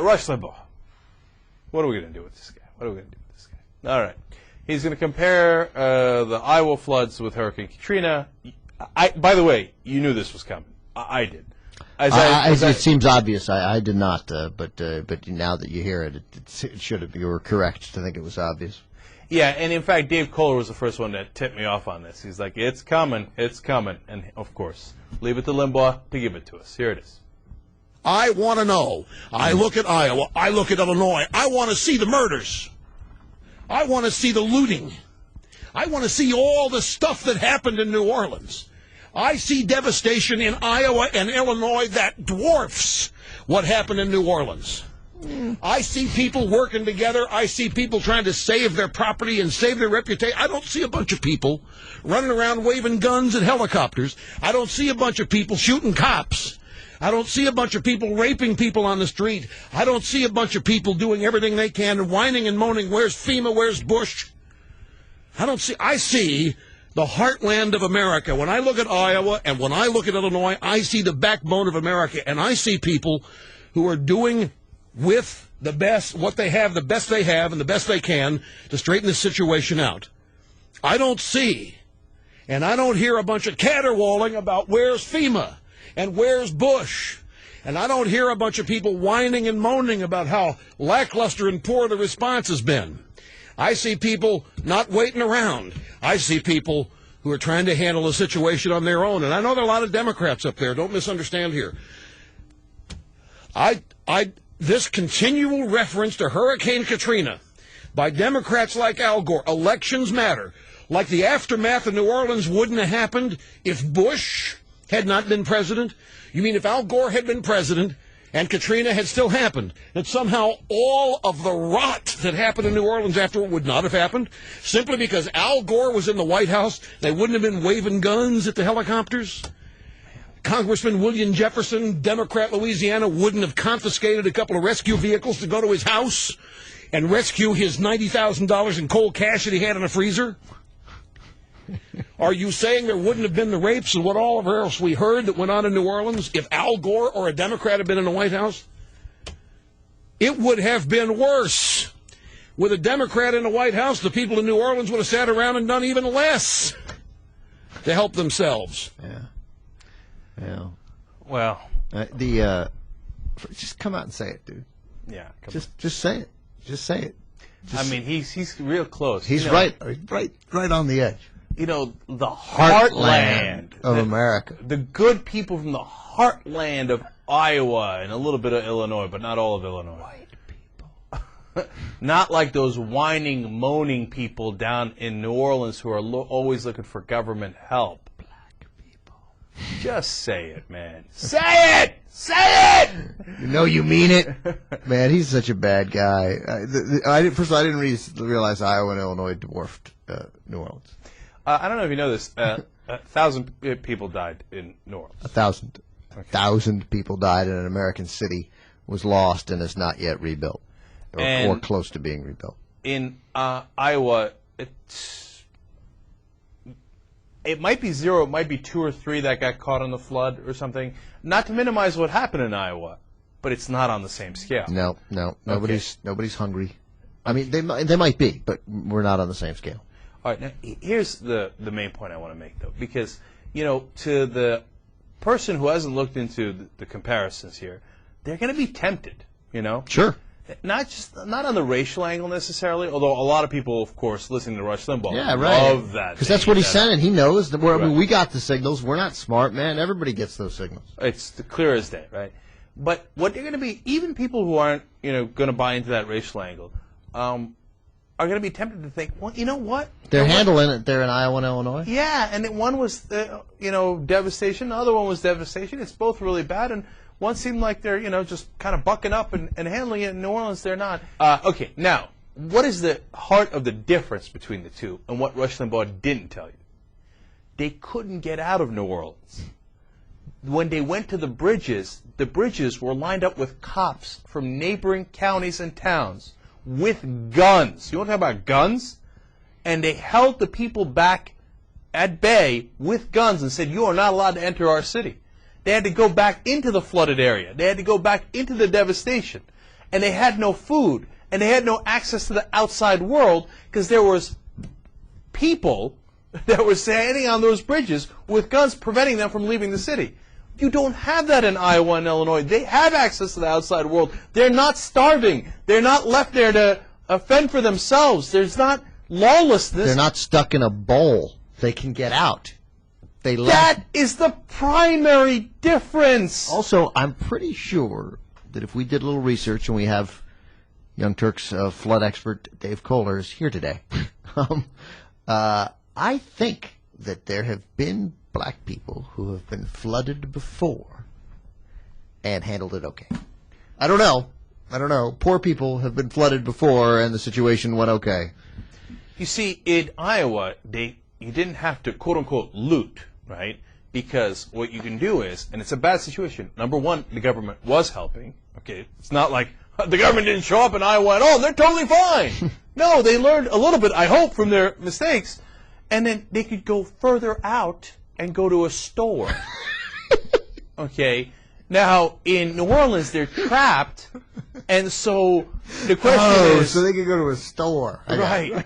Rush Limbaugh. What are we going to do with this guy? All right. He's going to compare the Iowa floods with Hurricane Katrina. By the way, you knew this was coming. I did. It seems obvious. I did not, but now that you hear it, it should have. You were correct to think it was obvious. Yeah, and in fact, Dave Kohler was the first one that tipped me off on this. He's like, it's coming, and of course, leave it to Limbaugh to give it to us. Here it is. I want to know. I look at Iowa. I look at Illinois. I want to see the murders. I want to see the looting. I want to see all the stuff that happened in New Orleans. I see devastation in Iowa and Illinois that dwarfs what happened in New Orleans. I see people working together. I see people trying to save their property and save their reputation. I don't see a bunch of people running around waving guns and helicopters. I don't see a bunch of people shooting cops. I don't see a bunch of people raping people on the street. I don't see a bunch of people doing everything they can and whining and moaning, where's FEMA, where's Bush? I see the heartland of America. When I look at Iowa and when I look at Illinois, I see the backbone of America, and I see people who are doing with the best, what they have, the best they have, and the best they can to straighten this situation out. I don't see, and I don't hear a bunch of caterwauling about where's FEMA and where's Bush, and I don't hear a bunch of people whining and moaning about how lackluster and poor the response has been. I see people not waiting around. I see people who are trying to handle the situation on their own, and I know there are a lot of Democrats up there. Don't misunderstand here. This continual reference to Hurricane Katrina by Democrats like Al Gore, elections matter, like the aftermath of New Orleans wouldn't have happened if Bush had not been president. You mean if Al Gore had been president and Katrina had still happened, that somehow all of the rot that happened in New Orleans after it would not have happened, simply because Al Gore was in the White House, they wouldn't have been waving guns at the helicopters? Congressman William Jefferson, Democrat Louisiana, wouldn't have confiscated a couple of rescue vehicles to go to his house and rescue his $90,000 in cold cash that he had in a freezer? Are you saying there wouldn't have been the rapes and what all else we heard that went on in New Orleans if Al Gore or a Democrat had been in the White House? It would have been worse. With a Democrat in the White House, the people in New Orleans would have sat around and done even less to help themselves. Yeah. Yeah. Well, just come out and say it, dude. Yeah. Just say it. Just say it. I mean, he's real close. He's right on the edge. You know, the heartland of America. The good people from the heartland of Iowa and a little bit of Illinois, but not all of Illinois. White people. Not like those whining, moaning people down in New Orleans who are always looking for government help. Just say it, man. Say it! Say it! You know you mean it. Man, he's such a bad guy. First of all, I didn't realize Iowa and Illinois dwarfed New Orleans. I don't know if you know this. 1,000 people died in New Orleans. 1,000. Okay. 1,000 people died, and an American city was lost and is not yet rebuilt, or close to being rebuilt. In Iowa, it might be 0, it might be 2 or 3 that got caught in the flood or something. Not to minimize what happened in Iowa, but it's not on the same scale. No. Nobody's hungry. I mean, they might be, but we're not on the same scale. All right, now here's the main point I want to make, though, because, you know, to the person who hasn't looked into the comparisons here, they're going to be tempted, you know? Sure. Not on the racial angle necessarily, although a lot of people, of course, listening to Rush Limbaugh love that. Because that's what he's saying. He knows that I mean, we got the signals. We're not smart, man. Everybody gets those signals. It's clear as day, right? But what they're going to be, even people who aren't, you know, going to buy into that racial angle, are going to be tempted to think, well, you know what? They're handling it there in Iowa and Illinois. Yeah, and one was, you know, devastation. The other one was devastation. It's both really bad, and one seemed like they're, you know, just kind of bucking up and handling it. In New Orleans, they're not. Okay, now, what is the heart of the difference between the two and what Rush Limbaugh didn't tell you? They couldn't get out of New Orleans. When they went to the bridges were lined up with cops from neighboring counties and towns with guns. You want to talk about guns? And they held the people back at bay with guns and said, you are not allowed to enter our city. They had to go back into the flooded area. They had to go back into the devastation. and they had no food, and they had no access to the outside world because there was people that were standing on those bridges with guns preventing them from leaving the city. You don't have that in Iowa and Illinois. They have access to the outside world. They're not starving. They're not left there to fend for themselves. There's not lawlessness. They're not stuck in a bowl. They can get out. They That is the primary difference. Also, I'm pretty sure that if we did a little research, and we have Young Turks flood expert Dave Kohlers here today, I think that there have been black people who have been flooded before and handled it okay. I don't know. Poor people have been flooded before, and the situation went okay. You see, in Iowa, you didn't have to, quote-unquote, loot, right? Because what you can do is, and it's a bad situation, number one, the government was helping. Okay, it's not like the government didn't show up in Iowa at all, and they're totally fine. No, they learned a little bit, I hope, from their mistakes, and then they could go further out and go to a store. Okay, now, in New Orleans, they're trapped, and so the question is... so they could go to a store. Right.